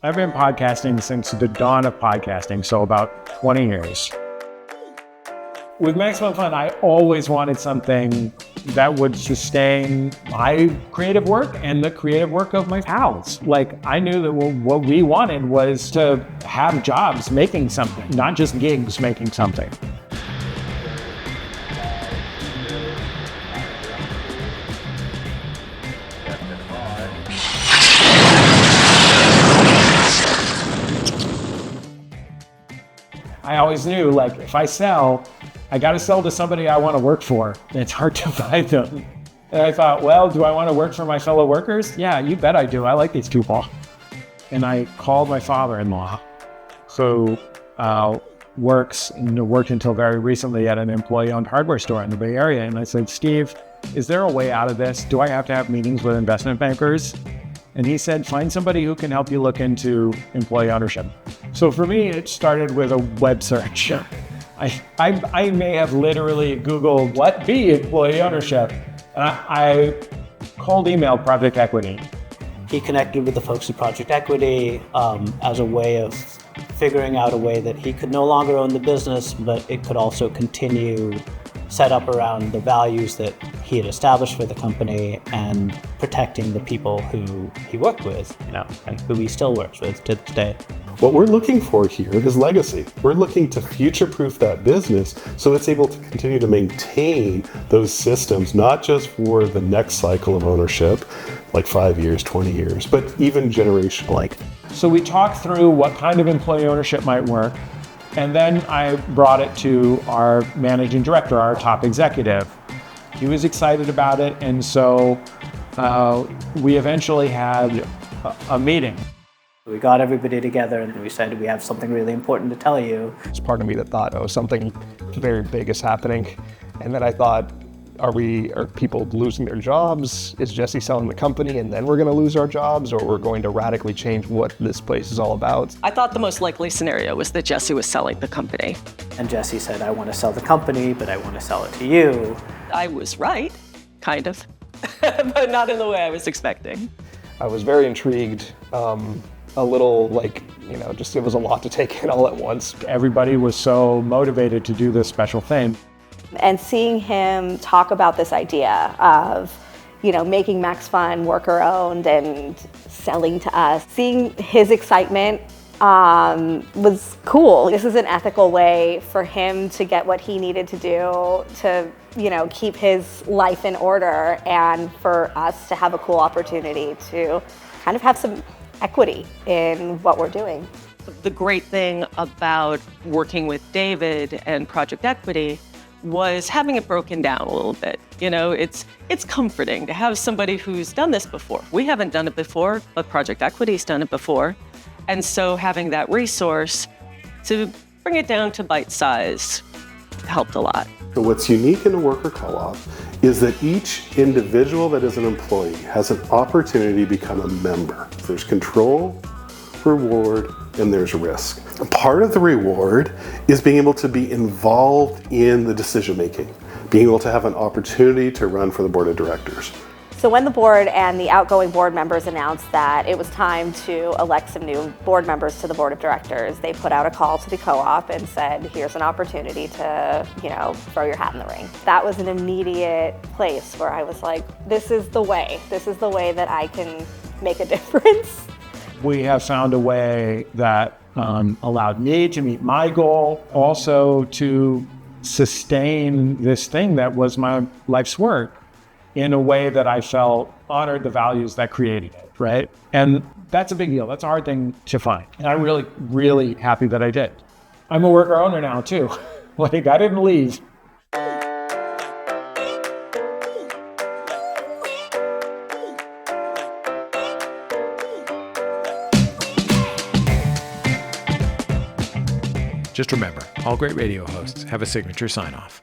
I've been podcasting since the dawn of podcasting, so about 20 years. With Maximum Fun, I always wanted something that would sustain my creative work and the creative work of my pals. Like, I knew that what we wanted was to have jobs making something, not just gigs making something. I always knew, like, if I sell, I got to sell to somebody I want to work for. It's hard to find them. And I thought, well, do I want to work for my fellow workers? Yeah, you bet I do. I like these people. And I called my father-in-law, who worked until very recently at an employee-owned hardware store in the Bay Area. And I said, Steve, is there a way out of this? Do I have to have meetings with investment bankers? And he said, find somebody who can help you look into employee ownership. So for me, it started with a web search. I may have literally Googled, what be employee ownership? And I cold emailed Project Equity. He connected with the folks at Project Equity as a way of figuring out a way that he could no longer own the business, but it could also continue set up around the values that he had established for the company and protecting the people who he worked with, and who he still works with to this day. What we're looking for here is legacy. We're looking to future-proof that business so it's able to continue to maintain those systems, not just for the next cycle of ownership, like 5 years, 20 years, but even generational. So we talked through what kind of employee ownership might work. And then I brought it to our managing director, our top executive. He was excited about it. And so we eventually had a meeting. We got everybody together and we said, we have something really important to tell you. There's part of me that thought, something very big is happening. And then I thought, are people losing their jobs? Is Jesse selling the company and then we're going to lose our jobs, or we're going to radically change what this place is all about? I thought the most likely scenario was that Jesse was selling the company. And Jesse said, I want to sell the company, but I want to sell it to you. I was right, kind of, but not in the way I was expecting. I was very intrigued, a little just it was a lot to take in all at once. Everybody was so motivated to do this special thing. And seeing him talk about this idea of, making Max Fun worker owned and selling to us, seeing his excitement was cool. This is an ethical way for him to get what he needed to do to, keep his life in order, and for us to have a cool opportunity to kind of have some equity in what we're doing. The great thing about working with David and Project Equity was having it broken down a little bit. It's comforting to have somebody who's done this before. We haven't done it before, but Project Equity's done it before. And so having that resource to bring it down to bite size helped a lot. So what's unique in a worker co-op is that each individual that is an employee has an opportunity to become a member. There's control, reward, and there's risk. Part of the reward is being able to be involved in the decision making, being able to have an opportunity to run for the board of directors. So when the board and the outgoing board members announced that it was time to elect some new board members to the board of directors, they put out a call to the co-op and said, here's an opportunity to, throw your hat in the ring. That was an immediate place where I was like, this is the way that I can make a difference. We have found a way that allowed me to meet my goal, also to sustain this thing that was my life's work in a way that I felt honored the values that created it, right? And that's a big deal. That's a hard thing to find. And I'm really, really happy that I did. I'm a worker owner now too. I didn't leave. Just remember, all great radio hosts have a signature sign-off.